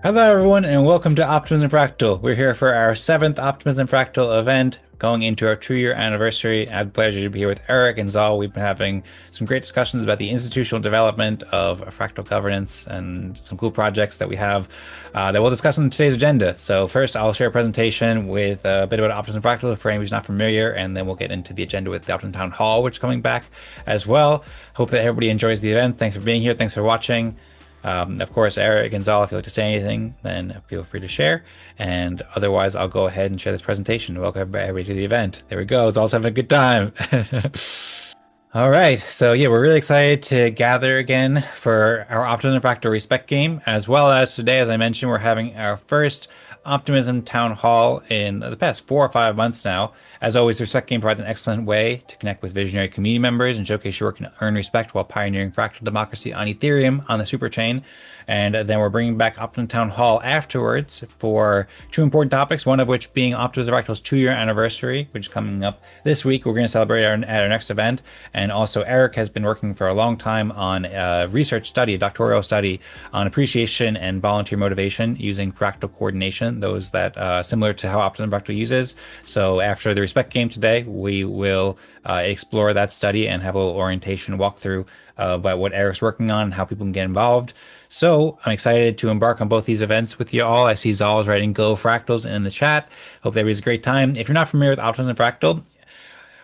Hello, everyone, and welcome to Optimism Fractal. We're here for our seventh Optimism Fractal event, going into our 2-year anniversary. I have the pleasure to be here with Eric and Zaal. We've been having some great discussions about the institutional development of fractal governance and some cool projects that we have that we'll discuss in today's agenda. So first, I'll share a presentation with a bit about Optimism Fractal for anybody who's not familiar, and then we'll get into the agenda with the Optimism Town Hall, which is coming back as well. Hope that everybody enjoys the event. Thanks for being here. Thanks for watching. Of course, Eric and Zaal, if you'd like to say anything, then feel free to share. And otherwise, I'll go ahead and share this presentation. Welcome everybody to the event. There we go. Zaal's having a good time. All right. So yeah, we're really excited to gather again for our Optimism Fractal Respect game, as well as today, as I mentioned, we're having our first Optimism Town Hall in the past 4 or 5 months now. As always, the Respect game provides an excellent way to connect with visionary community members and showcase your work and earn respect while pioneering fractal democracy on Ethereum on the Superchain. And then we're bringing back Optimism Town Hall afterwards for two important topics, one of which being Optimism Fractal's 2-year anniversary, which is coming up this week. We're going to celebrate at our next event. And also, Eric has been working for a long time on a research study, a doctoral study on appreciation and volunteer motivation using fractal coordination, those that similar to how Optimism Fractal uses. So after the Respect game today, we will explore that study and have a little orientation walkthrough about what Eric's working on and how people can get involved. So I'm excited to embark on both these events with you all. I see Zaal is writing Go Fractals in the chat. Hope everybody's a great time. If you're not familiar with Optimism Fractal,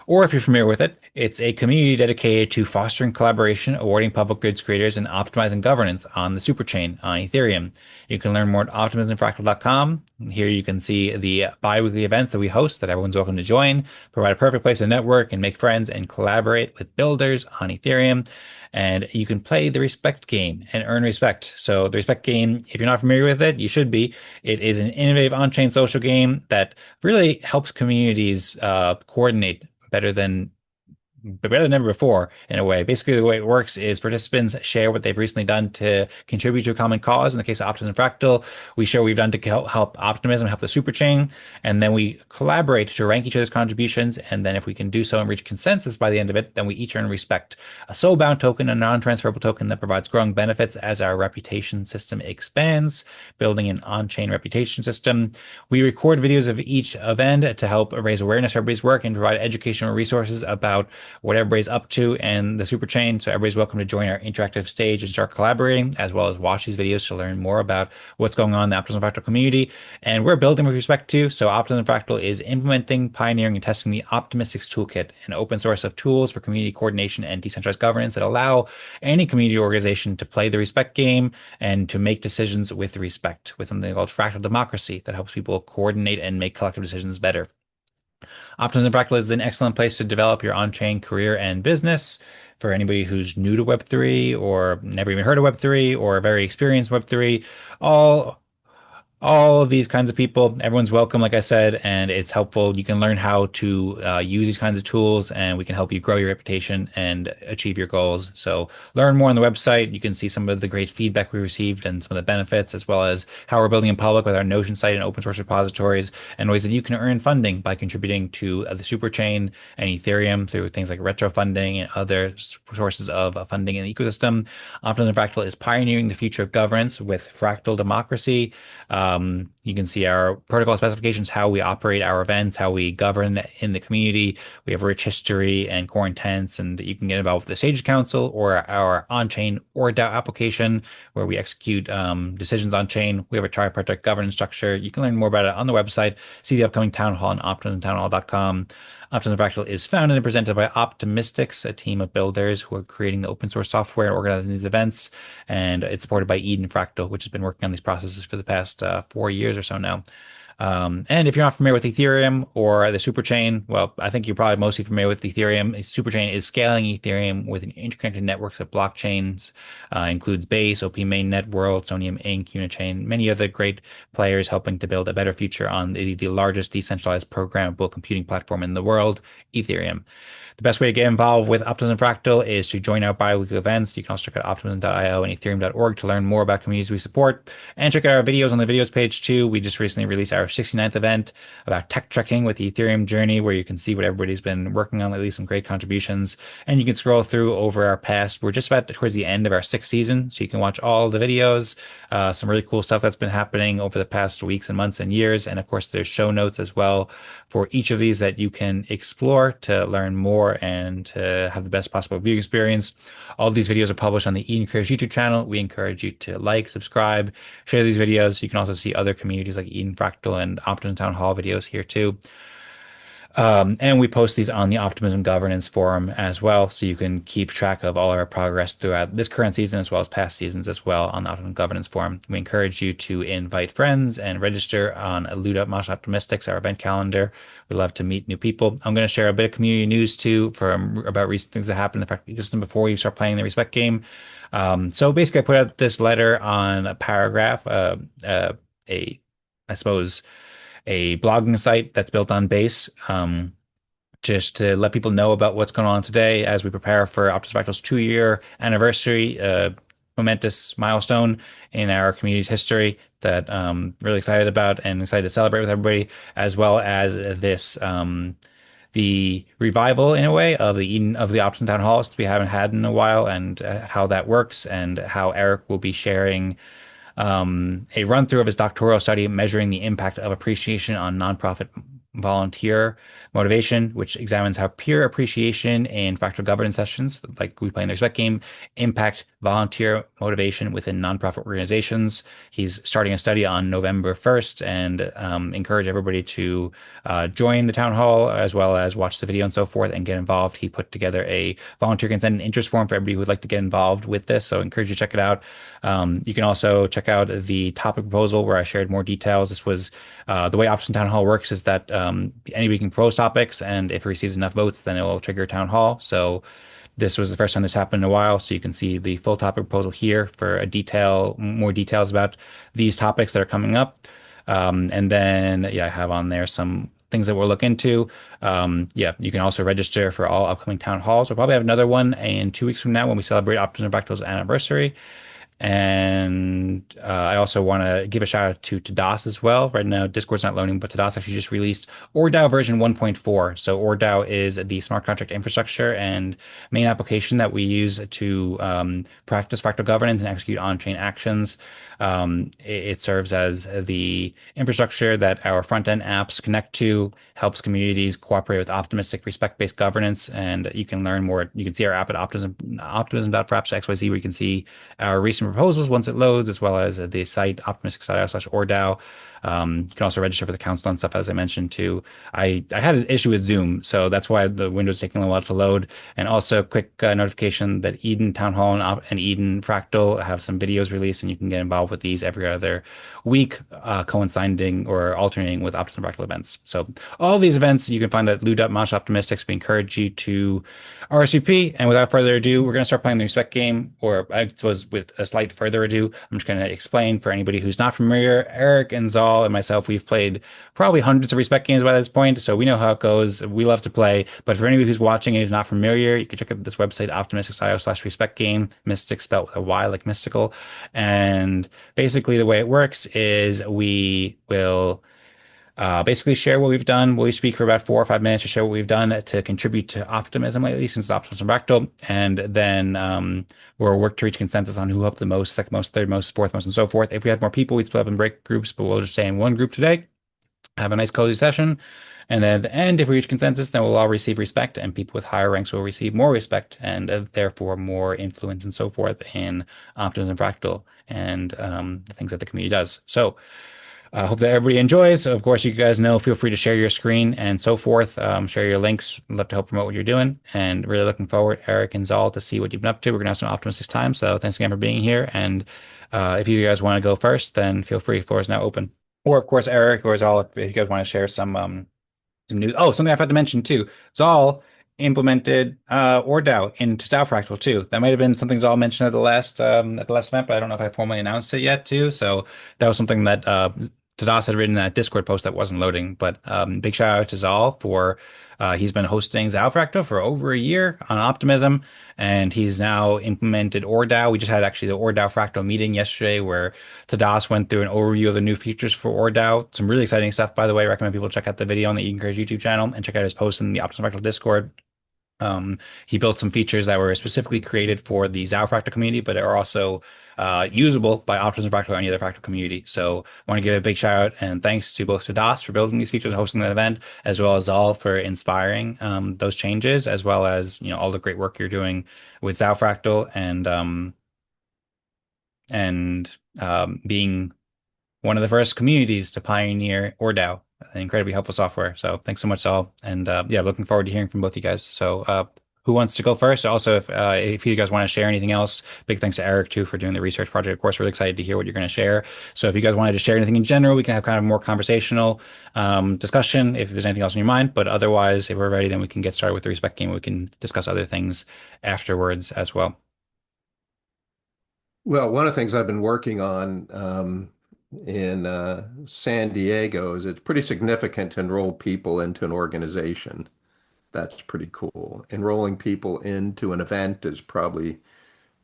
or if you're familiar with it, it's a community dedicated to fostering collaboration, awarding public goods creators, and optimizing governance on the Superchain on Ethereum. You can learn more at optimismfractal.com. Here you can see the bi-weekly events that we host that everyone's welcome to join, provide a perfect place to network and make friends and collaborate with builders on Ethereum. And you can play the Respect game and earn respect. So the Respect game, if you're not familiar with it, you should be. It is an innovative on-chain social game that really helps communities coordinate better than ever before in a way. Basically, the way it works is participants share what they've recently done to contribute to a common cause. In the case of Optimism Fractal, we share what we've done to help optimism, help the superchain, and then we collaborate to rank each other's contributions. And then if we can do so and reach consensus by the end of it, then we each earn respect. A soul-bound token, a non-transferable token that provides growing benefits as our reputation system expands, building an on-chain reputation system. We record videos of each event to help raise awareness of everybody's work and provide educational resources about what everybody's up to and the Superchain. So everybody's welcome to join our interactive stage and start collaborating, as well as watch these videos to learn more about what's going on in the Optimism Fractal community. And we're building with respect to, so Optimism Fractal is implementing, pioneering, and testing the Optimistics toolkit, an open source of tools for community coordination and decentralized governance that allow any community organization to play the respect game and to make decisions with respect, with something called fractal democracy that helps people coordinate and make collective decisions better. Optimism Fractal is an excellent place to develop your on-chain career and business. For anybody who's new to Web3 or never even heard of Web3 or very experienced Web3, all of these kinds of people, everyone's welcome, like I said, and it's helpful. You can learn how to use these kinds of tools, and we can help you grow your reputation and achieve your goals. So learn more on the website. You can see some of the great feedback we received and some of the benefits, as well as how we're building in public with our Notion site and open source repositories, and ways that you can earn funding by contributing to the Superchain and Ethereum through things like retro funding and other sources of funding in the ecosystem. Optimism Fractal is pioneering the future of governance with fractal democracy. You can see our protocol specifications, how we operate our events, how we govern in the community. We have rich history and core intents, and you can get involved with the Sage Council or our on-chain ORDAO application, where we execute decisions on-chain. We have a tripartite governance structure. You can learn more about it on the website. See the upcoming town hall on optimismtownhall.com. Optimism Fractal is founded and presented by Optymystics, a team of builders who are creating the open source software and organizing these events. And it's supported by Eden Fractal, which has been working on these processes for the past 4 years or so now. And if you're not familiar with Ethereum or the Superchain, well, I think you're probably mostly familiar with Ethereum. Superchain is scaling Ethereum with an interconnected networks of blockchains, includes Base, OP Mainnet, World, Sonium Inc., Unichain, many other great players helping to build a better future on the largest decentralized programmable computing platform in the world, Ethereum. The best way to get involved with Optimism Fractal is to join our bi-weekly events. You can also check out optimism.io and ethereum.org to learn more about communities we support. And check out our videos on the videos page too. We just recently released our 69th event about tech trekking with the Ethereum journey, where you can see what everybody's been working on, at least some great contributions. And you can scroll through over our past. We're just about towards the end of our sixth season, so you can watch all the videos, some really cool stuff that's been happening over the past weeks and months and years. And of course, there's show notes as well for each of these that you can explore to learn more and to have the best possible viewing experience. All these videos are published on the Eden Careers YouTube channel. We encourage you to like, subscribe, share these videos. You can also see other communities like Eden Fractal and Optimism Town Hall videos here too. And we post these on the Optimism Governance Forum as well, so you can keep track of all our progress throughout this current season as well as past seasons as well on the Optimism Governance Forum. We encourage you to invite friends and register on Loot Up Mosh Optimistics, our event calendar. We love to meet new people. I'm going to share a bit of community news too from about recent things that happened in the Fract ecosystem before you start playing the Respect game. So basically, I put out this letter on a paragraph, I suppose, a blogging site that's built on Base, just to let people know about what's going on today as we prepare for Optimism Fractal's 2-year anniversary, momentous milestone in our community's history that really excited about and excited to celebrate with everybody, as well as this the revival in a way of the Optimism Town Hall, since we haven't had in a while, and how that works, and how Eric will be sharing a run through of his doctoral study measuring the impact of appreciation on nonprofit volunteer motivation, which examines how peer appreciation in fractal governance sessions, like we play in the Respect game, impact volunteer motivation within nonprofit organizations. He's starting a study on November 1st, and encourage everybody to join the town hall as well as watch the video and so forth and get involved. He put together a volunteer consent and interest form for everybody who would like to get involved with this, so I encourage you to check it out. You can also check out the topic proposal where I shared more details. This was the way Optimism Town Hall works is that anybody can propose topics, and if it receives enough votes, then it will trigger a town hall. So this was the first time this happened in a while. So you can see the full topic proposal here for more details about these topics that are coming up. And then, yeah, I have on there some things that we'll look into. Yeah, you can also register for all upcoming town halls. We'll probably have another one in 2 weeks from now when we celebrate Optimism Fractal's anniversary. And I also want to give a shout out to DOS as well. Right now, Discord's not loading, but DOS actually just released ORDAO version 1.4. So ORDAO is the smart contract infrastructure and main application that we use to practice fractal governance and execute on-chain actions. It serves as the infrastructure that our front-end apps connect to, helps communities cooperate with optimistic, respect-based governance. And you can learn more. You can see our app at optimism.fraps.xyz, where you can see our recent proposals once it loads, as well as the site optimistics.io/ORDAO. You can also register for the council and stuff, as I mentioned too. I had an issue with Zoom, so that's why the window's taking a while to load. And also, quick notification that Eden Town Hall and Eden Fractal have some videos released, and you can get involved with these every other week, coinciding or alternating with Optimism Fractal events. So all these events you can find at Mosh Optimistics. We encourage you to RSVP. And without further ado, we're going to start playing the Respect game, or I suppose with a slight further ado, I'm just going to explain for anybody who's not familiar. Eric and Zaal and myself, we've played probably hundreds of Respect games by this point, so we know how it goes. We love to play. But for anybody who's watching and is not familiar, you can check out this website, optimistics.io/respect game, mystic spelled with a Y like mystical. And basically the way it works is we will basically share what we've done. We'll speak for about 4 or 5 minutes to share what we've done to contribute to optimism lately, since it's Optimism Fractal. And then we'll work to reach consensus on who helped the most, second most, third most, fourth most, and so forth. If we had more people, we'd split up in break groups, but we'll just stay in one group today, have a nice cozy session. And then at the end, if we reach consensus, then we'll all receive respect, and people with higher ranks will receive more respect, and therefore more influence and so forth in Optimism Fractal and the things that the community does. So I hope that everybody enjoys. Of course, you guys know, feel free to share your screen and so forth. Share your links. I'd love to help promote what you're doing. And really looking forward, Eric and Zaal, to see what you've been up to. We're going to have some Optimistics time. So thanks again for being here. And if you guys want to go first, then feel free. Floor is now open. Or, of course, Eric or Zaal, if you guys want to share some news. Oh, something I forgot to mention, too. Zaal implemented ORDAO into Zaal Fractal too. That might have been something Zaal mentioned at the last event, but I don't know if I formally announced it yet too. So that was something that Tadas had written that Discord post that wasn't loading, but big shout out to Zaal for he's been hosting Zaal Fractal for over a year on Optimism, and he's now implemented ORDAO. We just had actually the ORDAO Fractal meeting yesterday where Tadas went through an overview of the new features for ORDAO. Some really exciting stuff, by the way. I recommend people check out the video on the Eden Fractal YouTube channel and check out his post in the Optimism Fractal Discord. He built some features that were specifically created for the Zaal Fractal community, but are also usable by Optimism Fractal or any other Fractal community. So I want to give a big shout out and thanks to both to Das for building these features and hosting that event, as well as Zaal for inspiring those changes, as well as all the great work you're doing with Zaal Fractal and being one of the first communities to pioneer ORDAO, an incredibly helpful software. So thanks so much, all. And yeah, looking forward to hearing from both you guys. So who wants to go first? Also, if you guys want to share anything else, big thanks to Eric too for doing the research project. Of course, really excited to hear what you're going to share. So if you guys wanted to share anything in general, we can have kind of a more conversational discussion if there's anything else in your mind. But otherwise, if we're ready, then we can get started with the respect game. We can discuss other things afterwards as well. Well, one of the things I've been working on in San Diego is it's pretty significant to enroll people into an organization. That's pretty cool. Enrolling people into an event is probably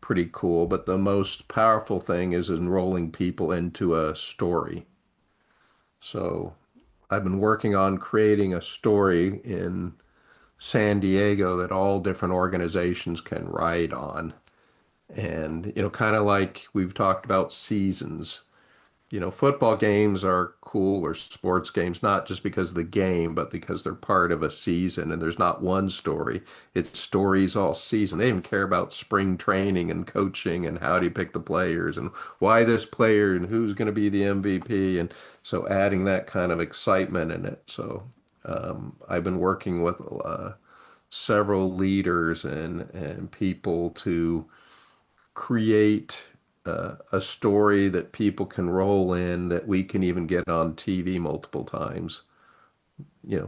pretty cool, but the most powerful thing is enrolling people into a story. So I've been working on creating a story in San Diego that all different organizations can ride on. And, kind of like we've talked about seasons. Football games are cool or sports games, not just because of the game, but because they're part of a season and there's not one story. It's stories all season. They even care about spring training and coaching and how do you pick the players and why this player and who's going to be the MVP. And so adding that kind of excitement in it. So I've been working with several leaders and people to create a story that people can roll in that we can even get on TV multiple times,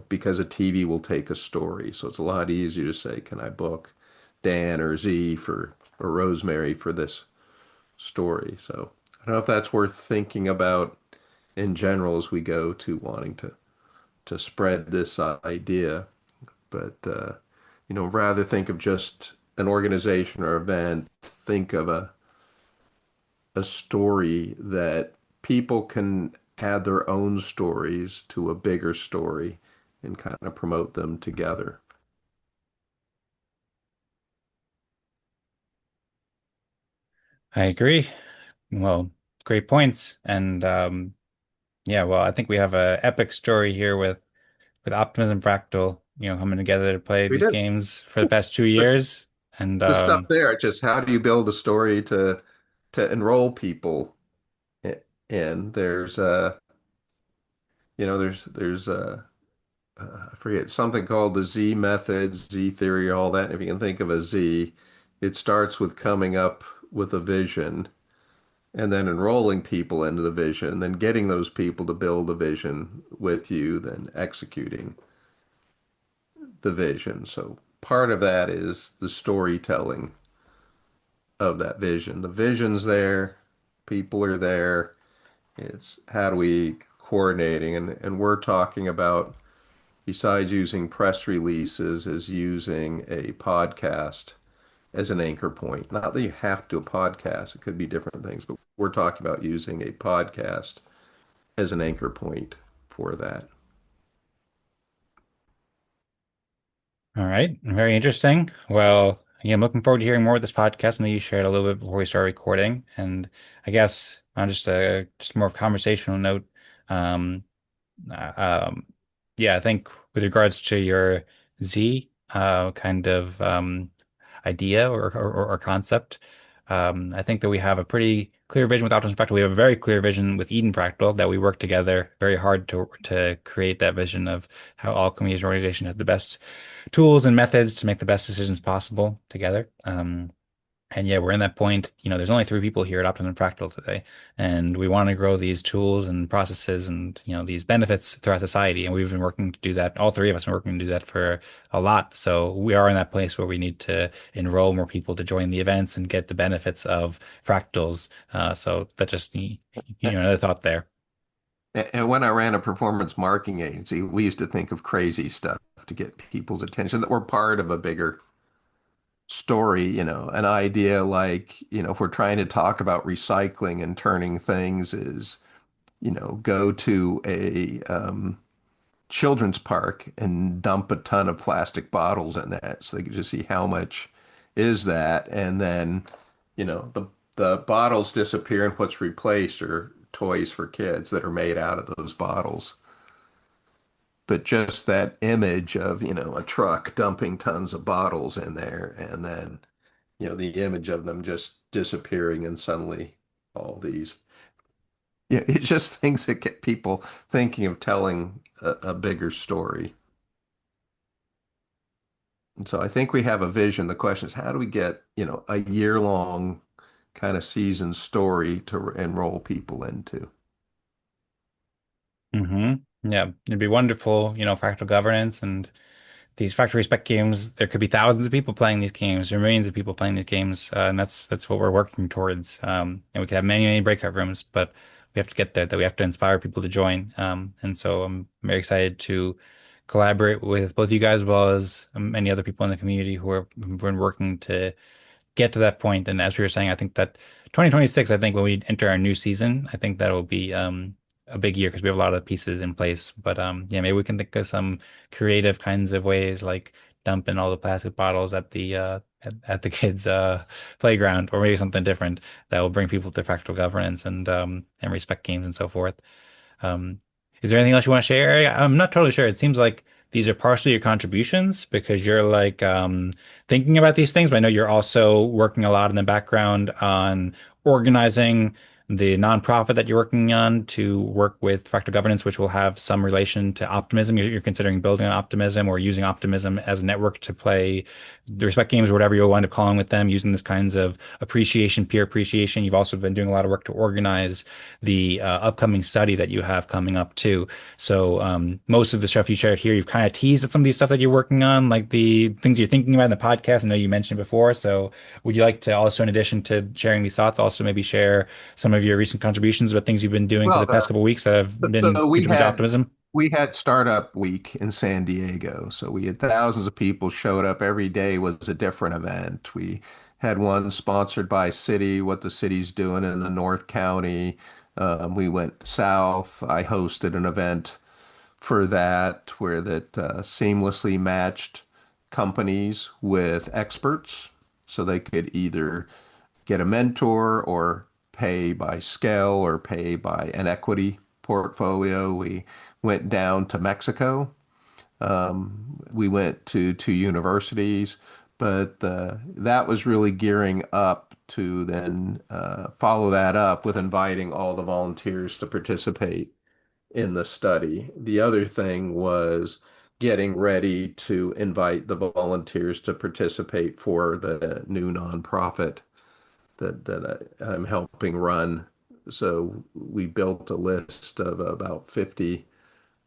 because a TV will take a story. So it's a lot easier to say, can I book Dan or Z for or Rosemary for this story? So I don't know if that's worth thinking about in general as we go to wanting to spread this idea, but rather think of just an organization or event, think of a story that people can add their own stories to a bigger story and kind of promote them together. I agree. Well, great points. And yeah, well, I think we have a epic story here with Optimism Fractal, coming together to play We these did. games for the past 2 years. And The stuff there, it's just how do you build a story to enroll people in? I forget something called the Z method, Z theory, all that. And if you can think of a Z, it starts with coming up with a vision and then enrolling people into the vision, then getting those people to build a vision with you, then executing the vision. So part of that is the storytelling of that vision. The vision's there, people are there. It's how do we coordinating and we're talking about besides using press releases is using a podcast as an anchor point. Not that you have to do a podcast, it could be different things, but we're talking about using a podcast as an anchor point for that. all right, very interesting. Well, yeah, I'm looking forward to hearing more of this podcast. I know you shared a little bit before we start recording, and I guess on just more of a conversational note, um, um, yeah, I think with regards to your Z kind of idea or concept, I think that we have a pretty clear vision with Optimism Fractal. We have a very clear vision with Eden Fractal that we work together very hard to create that vision of how all communities and organizations have the best tools and methods to make the best decisions possible together. And yeah, we're in that point. There's only 3 people here at Optimum Fractal today, and we want to grow these tools and processes and these benefits throughout society. And we've been working to do that. All 3 of us have been working to do that for a lot. So we are in that place where we need to enroll more people to join the events and get the benefits of fractals. So that just another thought there. And when I ran a performance marketing agency, we used to think of crazy stuff to get people's attention that were part of a bigger story, an idea like, if we're trying to talk about recycling and turning things is, go to a children's park and dump a ton of plastic bottles in that so they can just see how much is that. And then, the bottles disappear and what's replaced are toys for kids that are made out of those bottles. But just that image of, a truck dumping tons of bottles in there and then, the image of them just disappearing and suddenly all these. Yeah, it's just things that get people thinking of telling a bigger story. And so I think we have a vision. The question is, how do we get, a year-long kind of season story to enroll people into? Hmm. Yeah, it'd be wonderful, fractal governance and these factory spec games. There could be thousands of people playing these games or millions of people playing these games, and that's what we're working towards. And we could have many, many breakout rooms, but we have to get there. That we have to inspire people to join. And so I'm very excited to collaborate with both you guys as well as many other people in the community who've been working to get to that point. And as we were saying, I think that 2026, I think when we enter our new season, I think that will be a big year because we have a lot of pieces in place. But yeah, maybe we can think of some creative kinds of ways like dumping all the plastic bottles at at the kids' playground, or maybe something different that will bring people to fractal governance and respect games and so forth. Um, is there anything else you want to share? I'm not totally sure. It seems like these are partially your contributions because you're like thinking about these things, but I know you're also working a lot in the background on organizing the nonprofit that you're working on to work with fractal governance, which will have some relation to optimism. You're considering building on optimism or using optimism as a network to play the respect games or whatever you'll wind up calling with them, using this kinds of appreciation, peer appreciation. You've also been doing a lot of work to organize the upcoming study that you have coming up too. So most of the stuff you shared here, you've kind of teased at some of these stuff that you're working on, like the things you're thinking about in the podcast. I know you mentioned before. So would you like to also, in addition to sharing these thoughts, also maybe share some of your recent contributions about things you've been doing for Well, the past couple of weeks that have been so contributing to optimism? we had startup week in San Diego. So we had thousands of people showed up. Every day was a different event. We had one sponsored by city, what the city's doing in the North County. We went south. I hosted an event for that where that seamlessly matched companies with experts so they could either get a mentor or pay by scale or pay by an equity portfolio. We went down to Mexico. We went to two universities, but that was really gearing up to then follow that up with inviting all the volunteers to participate in the study. The other thing was getting ready to invite the volunteers to participate for the new nonprofit I'm helping run. So we built a list of about 50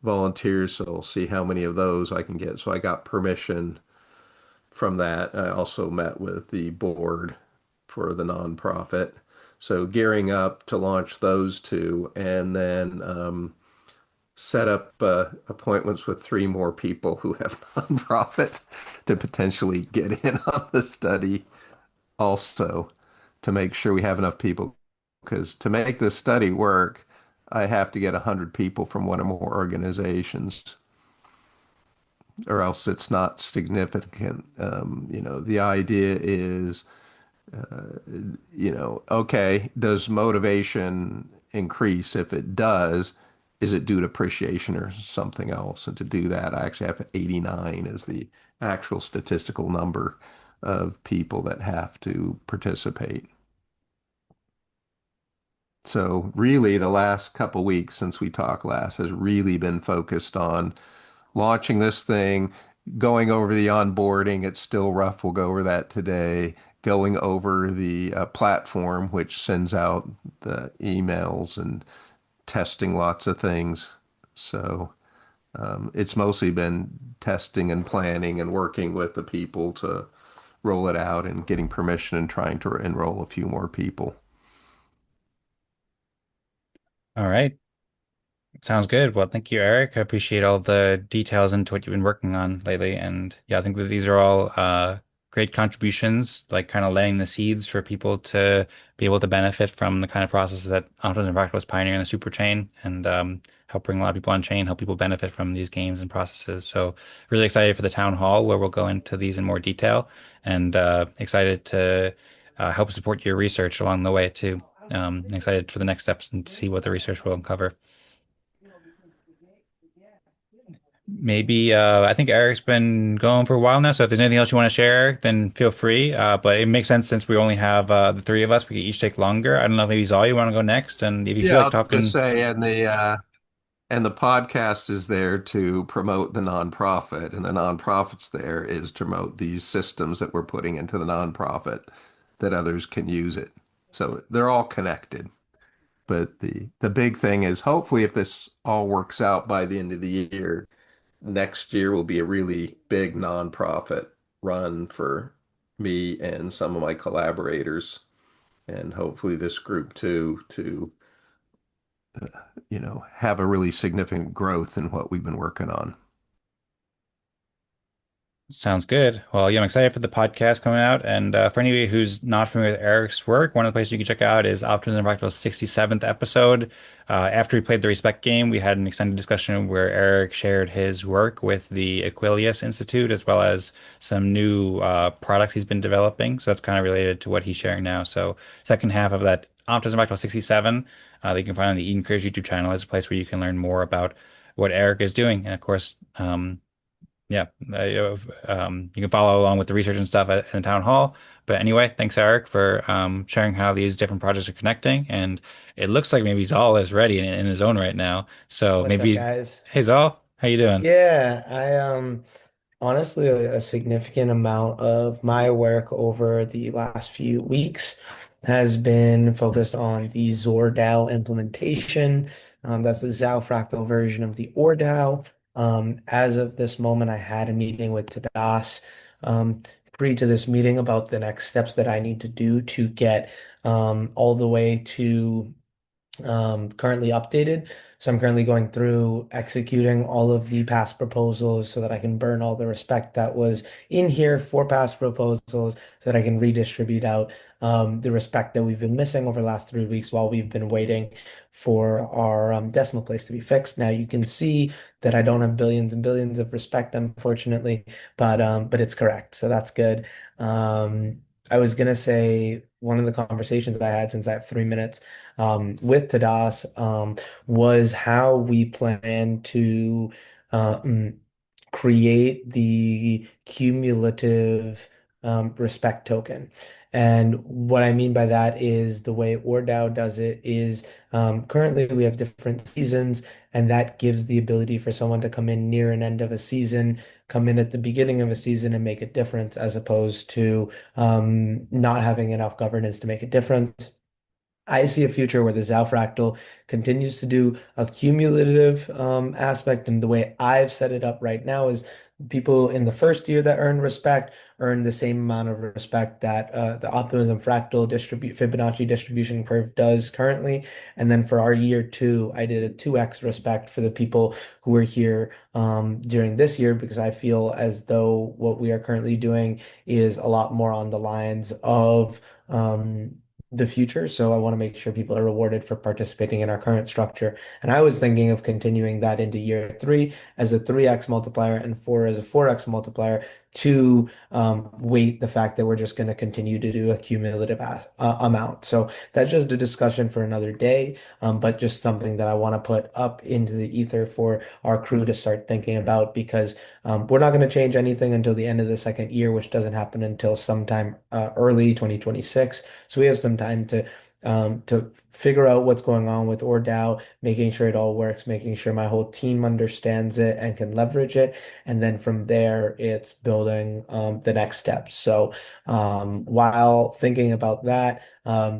volunteers. So I'll see how many of those I can get. So I got permission from that. I also met with the board for the nonprofit. So gearing up to launch those two, and then set up appointments with three more people who have nonprofits to potentially get in on the study also to make sure we have enough people. Because to make this study work, I have to get 100 people from one or more organizations, or else it's not significant. The idea is, okay, does motivation increase? If it does, is it due to appreciation or something else? And to do that, I actually have 89 as the actual statistical number of people that have to participate. So really, the last couple weeks since we talked last has really been focused on launching this thing, going over the onboarding. It's still rough. We'll go over that today. Going over the platform, which sends out the emails and testing lots of things. So it's mostly been testing and planning and working with the people to roll it out and getting permission and trying to enroll a few more people. All right. Sounds good. Well, thank you, Eric. I appreciate all the details into what you've been working on lately. And yeah, I think that these are all great contributions, like kind of laying the seeds for people to be able to benefit from the kind of processes that Optimism Fractal was pioneering in the Superchain and help bring a lot of people on chain, help people benefit from these games and processes. So really excited for the town hall where we'll go into these in more detail and excited to help support your research along the way too. Excited for the next steps and see what the research will uncover. Maybe I think Eric's been going for a while now, so if there's anything else you want to share, Eric, then feel free. But it makes sense since we only have the three of us, we could each take longer. I don't know if maybe Zaal, you want to go next, and if you feel Yeah, like I'll just talking, say, and the podcast is there to promote the nonprofit, and the nonprofit's there is to promote these systems that we're putting into the nonprofit that others can use it. So they're all connected. But the big thing is hopefully if this all works out by the end of the year, next year will be a really big nonprofit run for me and some of my collaborators, and hopefully this group too, to have a really significant growth in what we've been working on. sounds good. Well, yeah, I'm excited for the podcast coming out. And for anybody who's not familiar with Eric's work, one of the places you can check out is Optimism Fractal's 67th episode. After we played the Respect game, we had an extended discussion where Eric shared his work with the Aquilius Institute, as well as some new products he's been developing. So that's kind of related to what he's sharing now. So second half of that Optimism Fractal 67 that you can find on the Eden Careers YouTube channel is a place where you can learn more about what Eric is doing. And of course, yeah, you can follow along with the research and stuff in the town hall. But anyway, thanks, Eric, for sharing how these different projects are connecting. And it looks like maybe Zal is ready in his own right now. So What's up, maybe, guys? hey, Zal, how you doing? Yeah, I honestly a significant amount of my work over the last few weeks has been focused on the ORDAO implementation. That's the Zaal fractal version of the ORDAO. As of this moment, I had a meeting with Tadas pre to this meeting about the next steps that I need to do to get all the way to currently updated. So I'm currently going through executing all of the past proposals so that I can burn all the respect that was in here for past proposals so that I can redistribute out the respect that we've been missing over the last 3 weeks while we've been waiting for our decimal place to be fixed. Now you can see that I don't have billions and billions of respect, unfortunately, but it's correct. So that's good. I was gonna say one of the conversations I had since I have 3 minutes with Tadas was how we plan to um, create the cumulative respect token. And what I mean by that is the way ORDAO does it is currently we have different seasons, and that gives the ability for someone to come in near an end of a season, come in at the beginning of a season and make a difference, as opposed to not having enough governance to make a difference. I see a future where the Zal fractal continues to do a cumulative aspect, and the way I've set it up right now is people in the first year that earn respect earn the same amount of respect that the Optimism Fractal distribute Fibonacci distribution curve does currently. And then for our year two, I did a 2x respect for the people who were here during this year because I feel as though what we are currently doing is a lot more on the lines of the future. So I want to make sure people are rewarded for participating in our current structure. And I was thinking of continuing that into year three as a 3x multiplier and four as a 4x multiplier to weight the fact that we're just going to continue to do a cumulative amount. So that's just a discussion for another day, but just something that I want to put up into the ether for our crew to start thinking about because we're not going to change anything until the end of the second year, which doesn't happen until sometime early 2026. So we have some time to figure out what's going on with ORDAO, making sure it all works, making sure my whole team understands it and can leverage it. And then from there, it's building the next steps. So while thinking about that,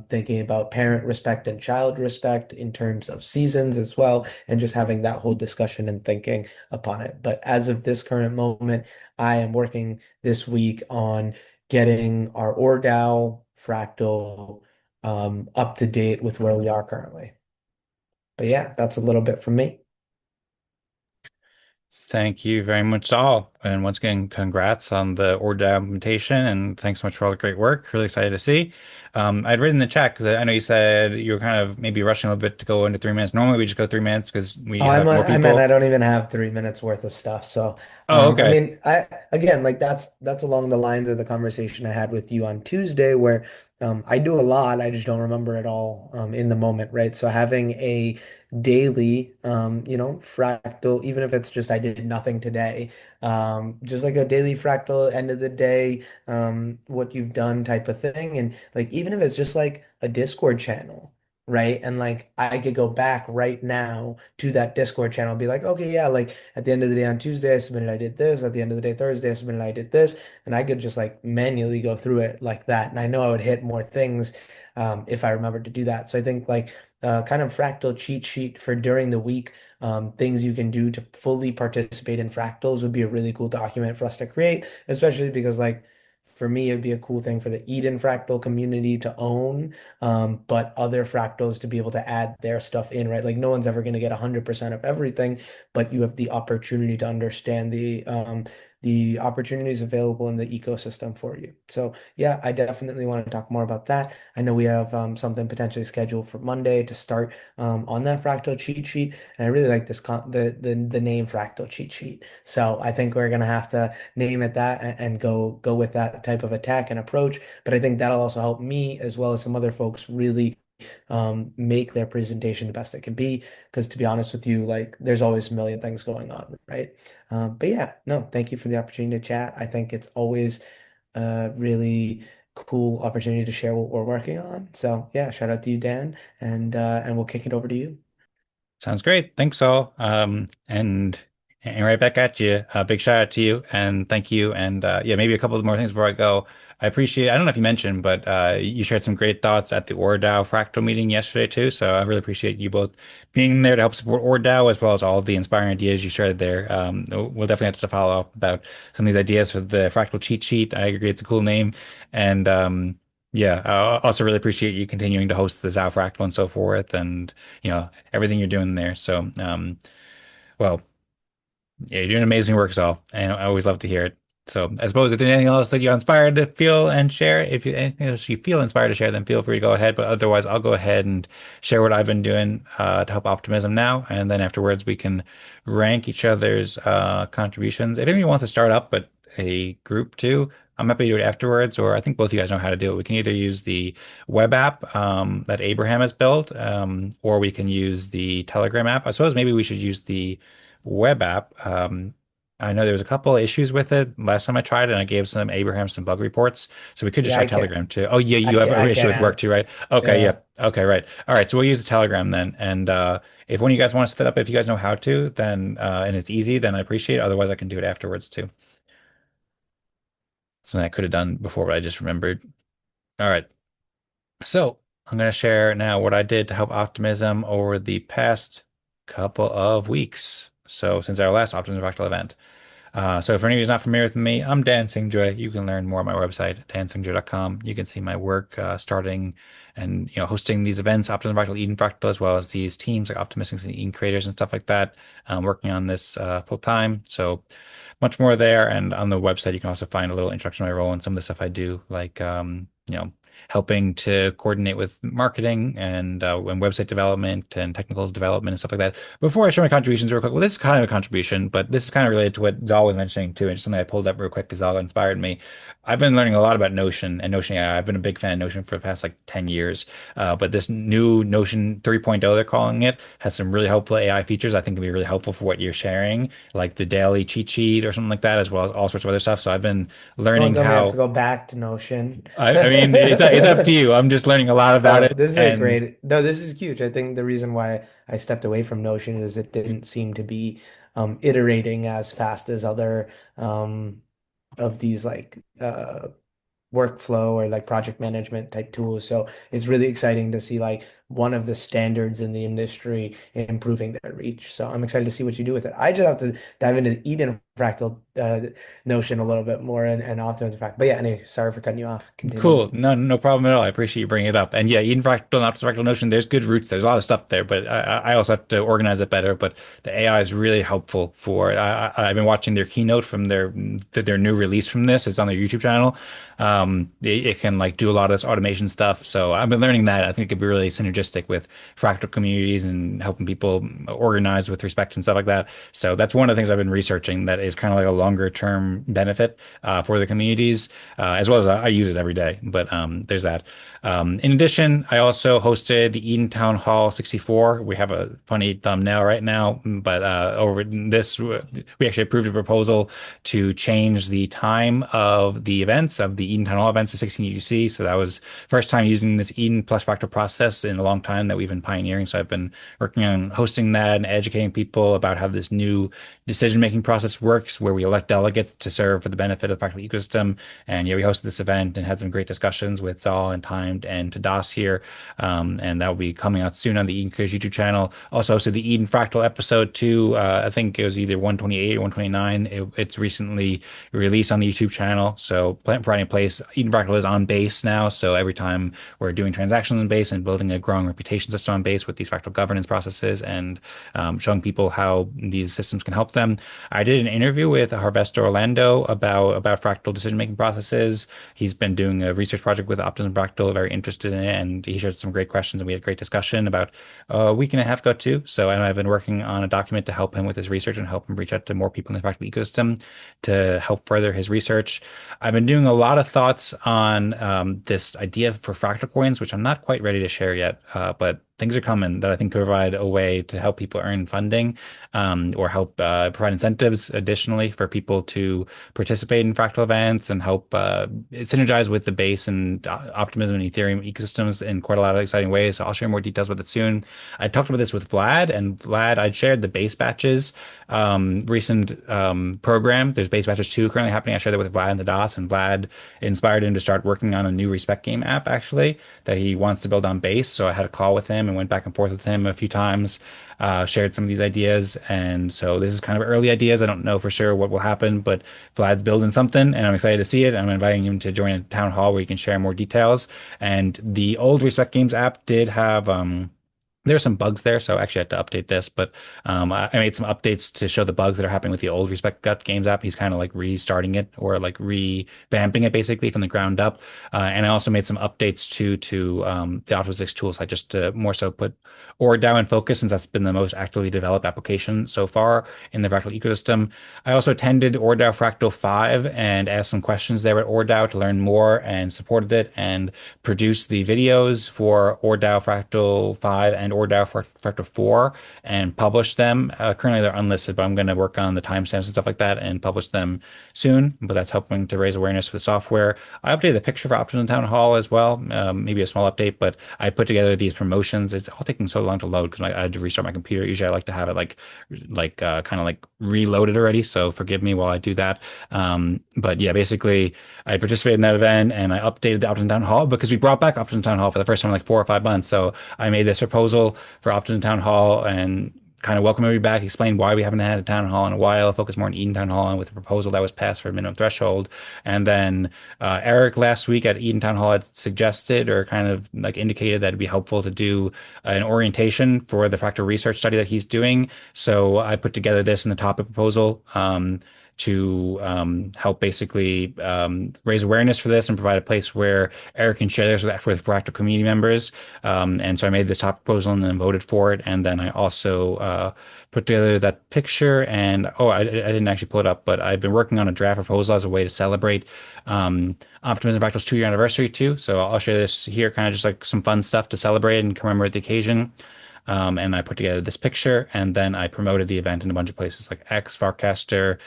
thinking about parent respect and child respect in terms of seasons as well, and just having that whole discussion and thinking upon it. But as of this current moment, I am working this week on getting our ORDAO fractal up to date with where we are currently. But yeah, that's a little bit from me. Thank you very much, Zaal. And once again, congrats on the ORDAO implementation, and thanks so much for all the great work. Really excited to see. I'd written in the chat because I know you said you were kind of maybe rushing a little bit to go into 3 minutes. Normally, we just go 3 minutes because we Oh, have more I meant I people. don't even have 3 minutes worth of stuff. So, Oh, I okay. mean, I again, like that's along the lines of the conversation I had with you on Tuesday, where I do a lot, I just don't remember it all in the moment, right? So having a daily, fractal, even if it's just I did nothing today, just like a daily fractal, end of the day, what you've done type of thing, and like even if it's just like a Discord channel. Right. And like I could go back right now to that Discord channel and be like, okay, yeah, like at the end of the day on Tuesday, I submitted, I did this. At the end of the day, Thursday, I submitted, I did this. And I could just like manually go through it like that. And I know I would hit more things if I remembered to do that. So I think like kind of fractal cheat sheet for during the week, things you can do to fully participate in fractals would be a really cool document for us to create, especially because like for me, it'd be a cool thing for the Eden Fractal community to own, but other fractals to be able to add their stuff in, right? Like no one's ever going to get 100% of everything, but you have the opportunity to understand the opportunities available in the ecosystem for you. So yeah, I definitely want to talk more about that. I know we have something potentially scheduled for Monday to start on that fractal cheat sheet, and I really like this the name fractal cheat sheet. So I think we're gonna have to name it that and go with that type of attack and approach. But I think that'll also help me as well as some other folks really make their presentation the best it can be. Because to be honest with you, like there's always a million things going on, right? But yeah, no, thank you for the opportunity to chat. I think it's always a really cool opportunity to share what we're working on. So yeah, shout out to you, Dan, and we'll kick it over to you. Sounds great. Thanks all. And right back at you. Big shout out to you and thank you. And yeah, maybe a couple of more things before I go. I appreciate, I don't know if you mentioned, but you shared some great thoughts at the ORDAO fractal meeting yesterday too. So I really appreciate you both being there to help support ORDAO as well as all of the inspiring ideas you shared there. We'll definitely have to follow up about some of these ideas for the fractal cheat sheet. I agree, it's a cool name. And yeah, I also really appreciate you continuing to host the Zaal Fractal and so forth. And everything you're doing there. So, well, yeah, you're doing amazing work, Saul, and I always love to hear it. So, I suppose if there's anything else that you're inspired to feel and share, if you anything else you feel inspired to share, then feel free to go ahead. But otherwise, I'll go ahead and share what I've been doing to help Optimism now, and then afterwards we can rank each other's contributions. If anyone wants to start up, but a group too, I'm happy to do it afterwards. Or I think both of you guys know how to do it. We can either use the web app that Abraham has built, or we can use the Telegram app. I suppose maybe we should use the web app. I know there was a couple of issues with it last time I tried it, and I gave Abraham some bug reports. So we could just Yeah, try Telegram too. Oh yeah, I you have can, an I issue with work can. too, right? Okay, Yeah. yeah. Okay, right. All right, so we'll use the Telegram then. And if one of you guys want to set up, if you guys know how to, then and it's easy, then I appreciate it. Otherwise, I can do it afterwards too. Something I could have done before, but I just remembered. All right. So I'm going to share now what I did to help Optimism over the past couple of weeks. So since our last Optimism Fractal event. So for any of you who's not familiar with me, I'm Dan Singjoy. You can learn more on my website, dansingjoy.com. You can see my work starting and hosting these events, Optimism Fractal, Eden Fractal, as well as these teams like Optimistics and Eden Creators and stuff like that. I'm working on this full time. So much more there. And on the website, you can also find a little introduction to my role and some of the stuff I do, like helping to coordinate with marketing and website development and technical development and stuff like that. Before I share my contributions real quick, well, this is kind of a contribution, but this is kind of related to what Zal was mentioning too, and just something I pulled up real quick because Zal inspired me. I've been learning a lot about Notion and Notion AI. I've been a big fan of Notion for the past like 10 years. But this new Notion 3.0, they're calling it, has some really helpful AI features I think can be really helpful for what you're sharing, like the daily cheat sheet or something like that, as well as all sorts of other stuff. So I've been Don't learning tell me I have to how. go back to Notion. I mean, it's up to you. I'm just learning a lot about Oh, it, this is a and great. No, this is huge. I think the reason why I stepped away from Notion is it didn't seem to be iterating as fast as other of these like workflow or like project management type tools. So it's really exciting to see like one of the standards in the industry improving their reach. So I'm excited to see what you do with it. I just have to dive into the Eden Fractal notion a little bit more and Optimism Fractal. But yeah, anyway, sorry for cutting you off. Cool. Continue. No problem at all. I appreciate you bringing it up. And yeah, Eden Fractal and Optimism Fractal Notion, there's good roots. There's a lot of stuff there, but I also have to organize it better. But the AI is really helpful for it. I've been watching their keynote from their new release from this. It's on their YouTube channel. It can like do a lot of this automation stuff. So I've been learning that. I think it could be really synergistic with fractal communities and helping people organize with respect and stuff like that. So that's one of the things I've been researching that is kind of like a longer term benefit for the communities, as well as I use it every day. But there's that. In addition, I also hosted the Eden Town Hall 64. We have a funny thumbnail right now, but over this, we actually approved a proposal to change the time of the events of the Eden Town Hall events to 16 UTC. So that was first time using this Eden plus fractal process in a long time that we've been pioneering. So I've been working on hosting that and educating people about how this new decision-making process works, where we elect delegates to serve for the benefit of the fractal ecosystem. And yeah, we hosted this event and had some great discussions with Zaal and Timed and Tadas here. And that will be coming out soon on the Eden Careers YouTube channel. Also hosted the Eden Fractal episode 2. I think it was either 128 or 129. It's recently released on the YouTube channel. So providing a place, Eden Fractal is on base now. So every time we're doing transactions on base and building a growing reputation system on base with these fractal governance processes and showing people how these systems can help them. I did an interview with Harvester Orlando about fractal decision-making processes. He's been doing a research project with Optimism Fractal, very interested in it, and he shared some great questions, and we had a great discussion about a week and a half ago too. So, and I've been working on a document to help him with his research and help him reach out to more people in the fractal ecosystem to help further his research. I've been doing a lot of thoughts on this idea for fractal coins, which I'm not quite ready to share yet, but things are coming that I think provide a way to help people earn funding, or help provide incentives additionally for people to participate in fractal events and help synergize with the base and optimism and Ethereum ecosystems in quite a lot of exciting ways. So I'll share more details with it soon. I talked about this with Vlad, and Vlad, I shared the base batches recent program. There's base batches 2 currently happening. I shared that with Vlad and the DOS, and Vlad inspired him to start working on a new respect game app actually that he wants to build on base. So I had a call with him and went back and forth with him a few times, shared some of these ideas. And so this is kind of early ideas. I don't know for sure what will happen, but Vlad's building something and I'm excited to see it. I'm inviting him to join a town hall where he can share more details. And the old Respect Games app did have there are some bugs there, so I actually had to update this, but I made some updates to show the bugs that are happening with the old Respect Gut Games app. He's kind of like restarting it or like revamping it basically from the ground up. And I also made some updates to the Optimystics tool site just to more so put ORDAO in focus, since that's been the most actively developed application so far in the Fractal ecosystem. I also attended ORDAO Fractal 5 and asked some questions there at ORDAO to learn more and supported it and produced the videos for ORDAO Fractal 5 and ORDAO Fractal 4 and publish them. Currently they're unlisted, but I'm going to work on the timestamps and stuff like that and publish them soon. But that's helping to raise awareness for the software. I updated the picture for Optimism Town Hall as well, maybe a small update, but I put together these promotions. It's all taking so long to load because I had to restart my computer. Usually I like to have it kind of like reloaded already. So forgive me while I do that. But yeah, basically I participated in that event and I updated the Optimism Town Hall because we brought back Optimism Town Hall for the first time in like 4 or 5 months. So I made this proposal for Optimism Town Hall and kind of welcome everybody back, explain why we haven't had a town hall in a while, focus more on Eden Town Hall and with a proposal that was passed for a minimum threshold. And then Eric last week at Eden Town Hall had suggested or kind of like indicated that it'd be helpful to do an orientation for the fractal research study that he's doing. So I put together this in the topic proposal to help basically raise awareness for this and provide a place where Eric can share this with Fractal community members. And so I made this top proposal and then voted for it. And then I also put together that picture and, I didn't actually pull it up, but I've been working on a draft proposal as a way to celebrate Optimism Fractal's 2-year anniversary too. So I'll share this here, kind of just like some fun stuff to celebrate and commemorate the occasion. And I put together this picture, and then I promoted the event in a bunch of places like X, Farcaster,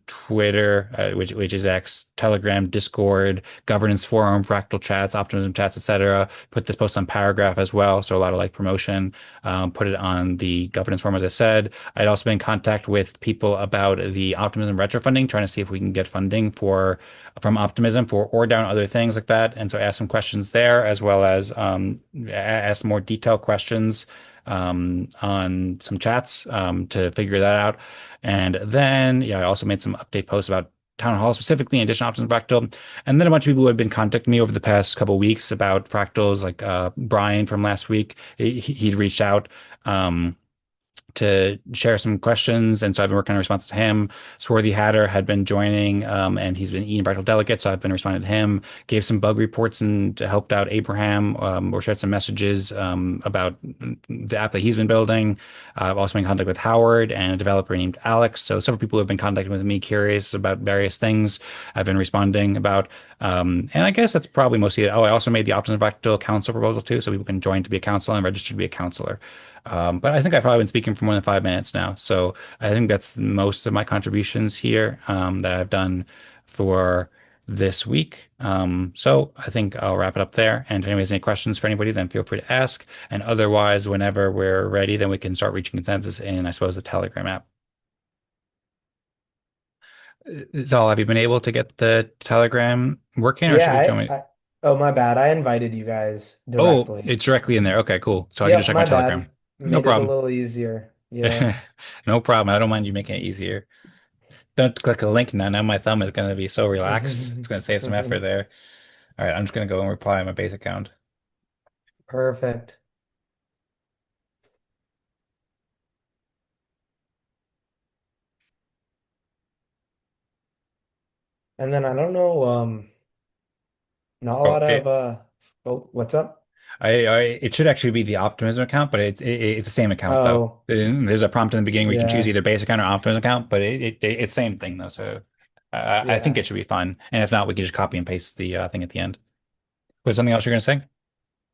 Twitter, which is X, Telegram, Discord, Governance Forum, Fractal Chats, Optimism Chats, etc. Put this post on Paragraph as well, so a lot of like promotion. Put it on the Governance Forum, as I said. I'd also been in contact with people about the Optimism retro funding, trying to see if we can get funding from Optimism for ORDAO and other things like that. And so I asked some questions there, as well as asked more detailed questions on some chats to figure that out. And then, yeah, I also made some update posts about Town Hall specifically in addition to Optimism Fractal. And then a bunch of people who had been contacting me over the past couple of weeks about fractals, like Brian from last week. He'd reached out. To share some questions. And so I've been working on a response to him. Swarthy Hatter had been joining, and he's been Eden Fractal delegate. So I've been responding to him, gave some bug reports and helped out Abraham, or shared some messages about the app that he's been building. I've also been in contact with Howard and a developer named Alex. So several people have been contacting with me, curious about various things I've been responding about. And I guess that's probably mostly it. Oh, I also made the Optimism Fractal council proposal too, so people can join to be a council and register to be a counselor. But I think I've probably been speaking for more than 5 minutes now. So I think that's most of my contributions here that I've done for this week. So I think I'll wrap it up there. And if anyone has any questions for anybody, then feel free to ask. And otherwise, whenever we're ready, then we can start reaching consensus in, I suppose, the Telegram app. Zal, have you been able to get the Telegram working, or should we Yeah, join? oh, my bad. I invited you guys Oh, directly. it's directly in there. Okay, cool. So I can just Yep, check my my Telegram. bad. No Made it a problem. little easier. Yeah. No problem. I don't mind you making it easier. Don't click a link now. Now my thumb is going to be so relaxed. It's going to save some effort there. All right, I'm just going to go and reply on my base account. Perfect. And then I don't know, not a Oh, lot of oh, what's up? it should actually be the Optimism account, but it's the same account though. Oh, There's a prompt in the beginning where you can choose yeah. either base account or Optimism account, but it's same thing though. So I think it Yeah. should be fine. And if not, we can just copy and paste the thing at the end. Was something else you're going to say?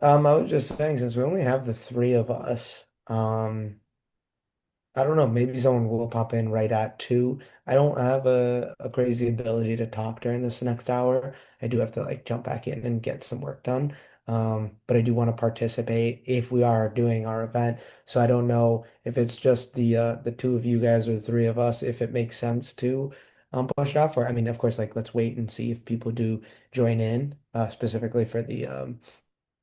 I was just saying, since we only have the three of us, I don't know, maybe someone will pop in right at 2. I don't have a crazy ability to talk during this next hour. I do have to like jump back in and get some work done. But I do want to participate if we are doing our event. So I don't know if it's just the two of you guys or the three of us, if it makes sense to push it off. Or I mean, of course, like let's wait and see if people do join in, specifically for the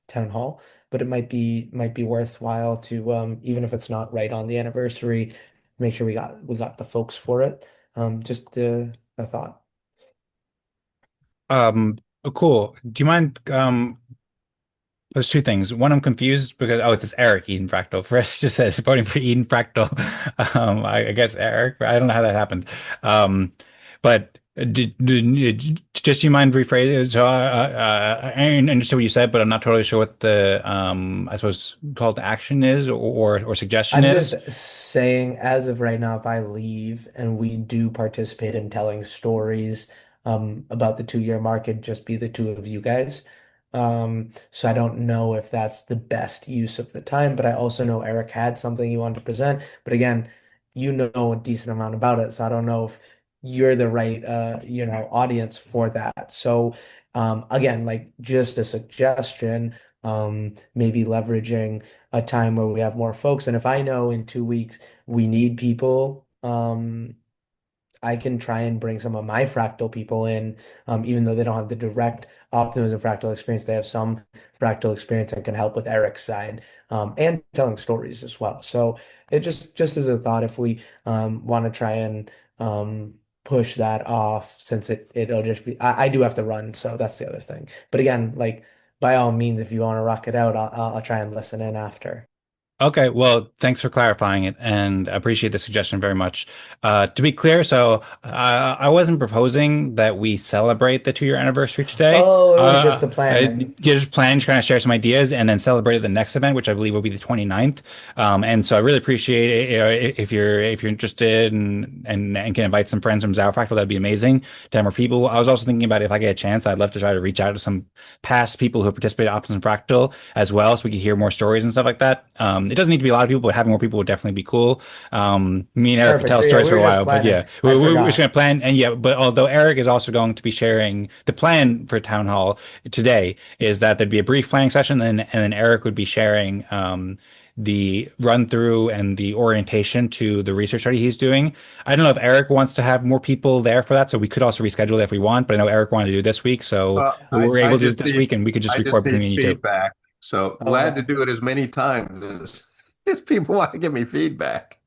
town hall, but it might be worthwhile to even if it's not right on the anniversary, make sure we got the folks for it. Just a thought. Cool. Do you mind there's two things. One, I'm confused because it says Eric Eden Fractal. First, just says voting for Eden Fractal. I guess Eric. I don't know how that happened. But just do you mind rephrasing? So I understood what you said, but I'm not totally sure what the I suppose call to action is or suggestion I'm just is. saying, as of right now, if I leave and we do participate in telling stories about the 2-year mark, it'd just be the two of you guys. So I don't know if that's the best use of the time, but I also know Eric had something he wanted to present. But again, you know a decent amount about it, so I don't know if you're the right audience for that. So again, like just a suggestion, maybe leveraging a time where we have more folks. And if I know in 2 weeks we need people, I can try and bring some of my fractal people in, even though they don't have the direct optimism fractal experience. They have some fractal experience and can help with Eric's side, and telling stories as well. So it just as a thought, if we want to try and push that off, since it'll just be I do have to run, so that's the other thing. But again, like by all means, if you want to rock it out, I'll try and listen in after. Okay, well, thanks for clarifying it, and I appreciate the suggestion very much. To be clear, so I wasn't proposing that we celebrate the 2-year anniversary today. Oh, it was just the planning. Just plan to kind of share some ideas and then celebrate the next event, which I believe will be the 29th. And so I really appreciate it. If you're interested and can invite some friends from Zaal Fractal, that'd be amazing to have more people. I was also thinking about if I get a chance, I'd love to try to reach out to some past people who have participated in Optimism Fractal as well, so we could hear more stories and stuff like that. It doesn't need to be a lot of people, but having more people would definitely be cool. Me and Eric could Perfect. tell So yeah, stories we for were a just while, but planning. yeah, I we're just going forgot. to plan. And yeah, but although Eric is also going to be sharing the plan for Town Hall today, is that there'd be a brief planning session, and then Eric would be sharing the run through and the orientation to the research study he's doing. I don't know if Eric wants to have more people there for that, so we could also reschedule it if we want. But I know Eric wanted to do it this week, so Well, we're able to do it this week, and we could just I just record between need me and you two. feedback. So glad to Okay. do it as many times. It's people want to give me feedback.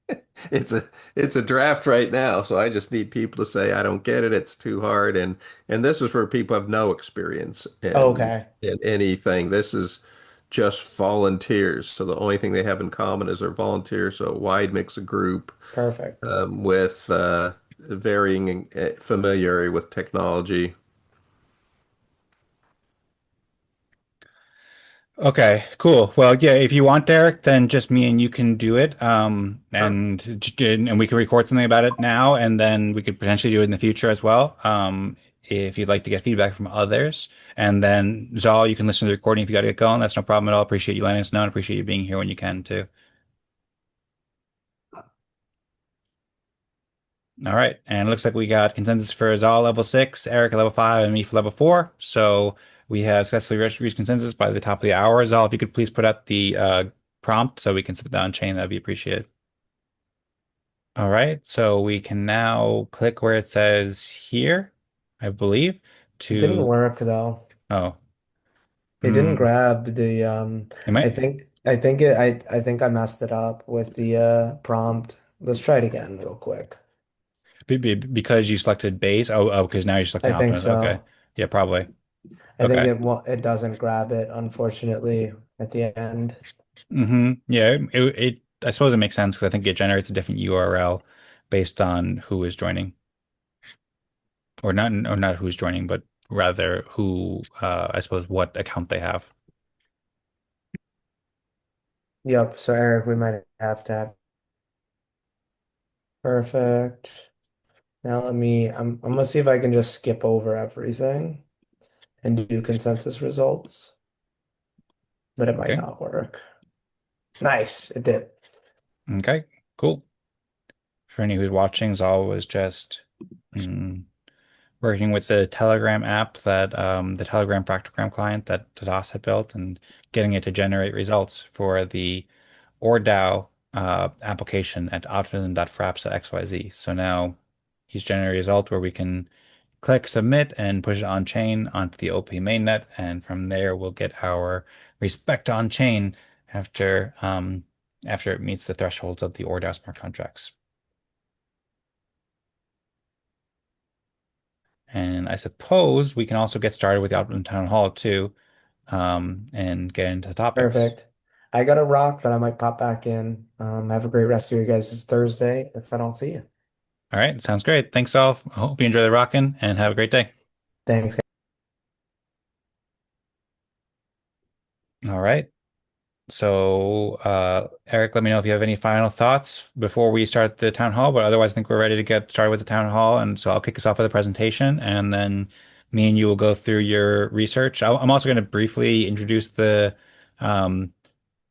It's a it's a draft right now, so I just need people to say I don't get it, it's too hard, and this is for people who have no experience Okay, in anything. This is just volunteers. So the only thing they have in common is they're volunteers. So a wide mix of group perfect. with varying familiarity with technology. Okay, cool. Well, yeah, if you want, Derek, then just me and you can do it. And we can record something about it now, and then we could potentially do it in the future as well. If you'd like to get feedback from others. And then Zal, you can listen to the recording if you got to get going. That's no problem at all. Appreciate you letting us know and appreciate you being here when you can too. All right. And it looks like we got consensus for Zal level 6, Eric level 5, and me for level 4. So we have successfully reached consensus by the top of the hour. Zal, if you could please put out the prompt so we can submit that on chain, that'd be appreciated. All right. So we can now click where it says here, I believe, It didn't to, work though. oh, It didn't hmm, grab the it I might think I think I messed it up with the prompt. Let's try it again real quick. because you selected base. Because now you're selecting I think Optimus. Okay. so. Yeah, probably. I think Okay. it doesn't grab it, unfortunately, at the end. Yeah, I suppose it makes sense because I think it generates a different URL based on who is joining, or not who's joining, but rather who, I suppose, what account they have. Yep, so Eric, we might have to have perfect. Now I'm gonna see if I can just skip over everything and do consensus results, but it might Okay. not work. Nice, it did. Okay. Cool. For any who's watching, Zal was just mm, working with the Telegram app that the Telegram Fractogram client that Tadas had built and getting it to generate results for the ORDAO application at optimism.fraps.xyz. So now he's generated a result where we can click submit and push it on chain onto the OP mainnet, and from there we'll get our respect on chain after after it meets the thresholds of the ORDAO smart contracts. And I suppose we can also get started with the Optimum Town Hall too, and get into the topics. Perfect. I gotta rock, but I might pop back in. Have a great rest of your guys' Thursday if I don't see you. All right, sounds great. Thanks all. I hope you enjoy the rockin' and have a great day. Thanks. All right. So, Eric, let me know if you have any final thoughts before we start the town hall. But otherwise, I think we're ready to get started with the town hall. And so I'll kick us off with a presentation, and then me and you will go through your research. I'm also going to briefly introduce um,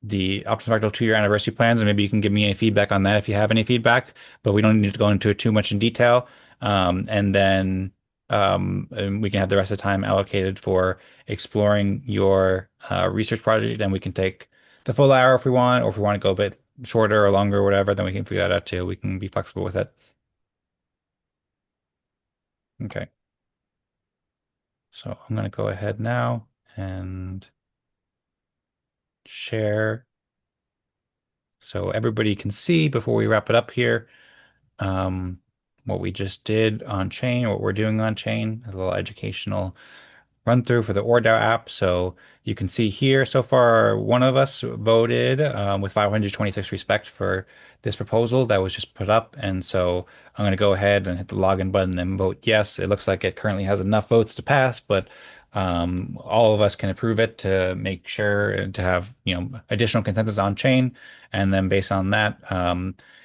the Optimism Fractal 2-year anniversary plans, and maybe you can give me any feedback on that if you have any feedback. But we don't need to go into it too much in detail. And then and we can have the rest of the time allocated for exploring your research project, and we can take the full hour if we want, or if we want to go a bit shorter or longer or whatever, then we can figure that out too. We can be flexible with it. Okay. So I'm going to go ahead now and share so everybody can see before we wrap it up here. What we just did on chain, what we're doing on chain, a little educational run through for the ORDAO app. So you can see here so far, one of us voted with 526 respect for this proposal that was just put up. And so I'm going to go ahead and hit the login button and vote yes. It looks like it currently has enough votes to pass, but all of us can approve it to make sure to have, additional consensus on chain. And then based on that,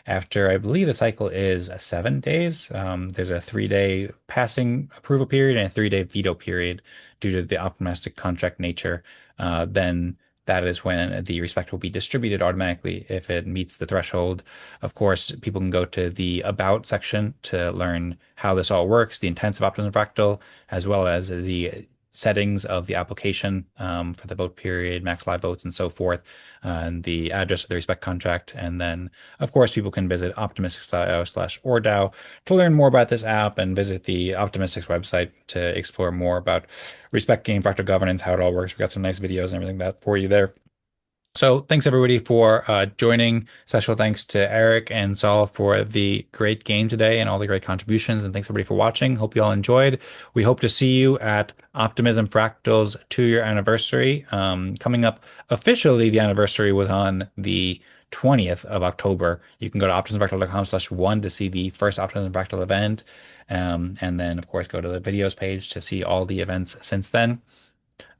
after I believe the cycle is 7 days, there's a 3-day passing approval period and a 3-day veto period due to the optimistic contract nature. Then that is when the respect will be distributed automatically if it meets the threshold. Of course, people can go to the About section to learn how this all works, the intents of Optimism Fractal, as well as the settings of the application for the vote period, max live votes, and so forth, and the address of the respect contract. And then, of course, people can visit optimistics.io/ORDAO to learn more about this app and visit the Optimistics website to explore more about respect game, fractal governance, how it all works. We got some nice videos and everything that for you there. So thanks everybody for joining. Special thanks to Eric and Zaal for the great game today and all the great contributions. And thanks everybody for watching. Hope you all enjoyed. We hope to see you at Optimism Fractal's 2-year anniversary. Coming up officially, the anniversary was on the 20th of October. You can go to optimismfractal.com/1 to see the first Optimism Fractal event. And then, of course, go to the videos page to see all the events since then.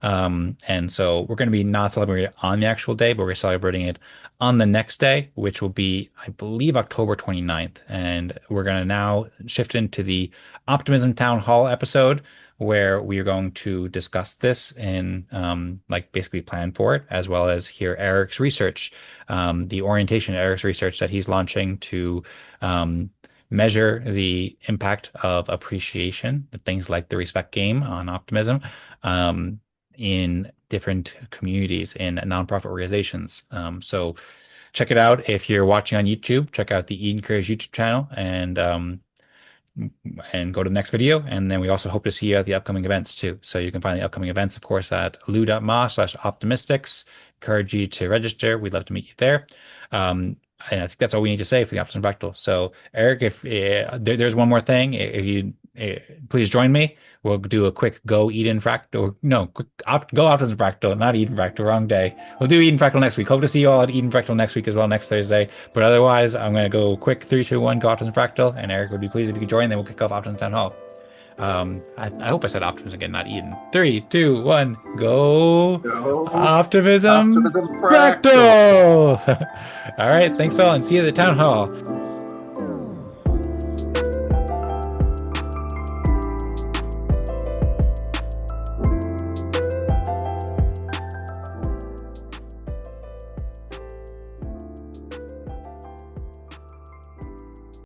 And so we're going to be not celebrating it on the actual day, but we're celebrating it on the next day, which will be, I believe, October 29th. And we're going to now shift into the Optimism Town Hall episode, where we are going to discuss this and like basically plan for it, as well as hear Eric's research, the orientation of Eric's research that he's launching to measure the impact of appreciation, things like the respect game on optimism. In different communities in nonprofit organizations. So check it out. If you're watching on YouTube, check out the Eden Careers YouTube channel and go to the next video. And then we also hope to see you at the upcoming events too. So you can find the upcoming events, of course, at lou.ma/optimistics. Encourage you to register. We'd love to meet you there. And I think that's all we need to say for the Optimism Fractal. So, Eric, if there's one more thing, if you please join me. We'll do a quick go Eden Fractal. No, quick go Optimism Fractal, not Eden Fractal. Wrong day. We'll do Eden Fractal next week. Hope to see you all at Eden Fractal next week as well, next Thursday. But otherwise, I'm going to go quick 3, 2, 1, go Optimism Fractal. And Eric would be pleased if you could join. Then we'll kick off Optimism Town Hall. I hope I said Optimism again, not Eden. 3, 2, 1, go Optimism Optimism Fractal. All right, thanks all, and see you at the Town Hall.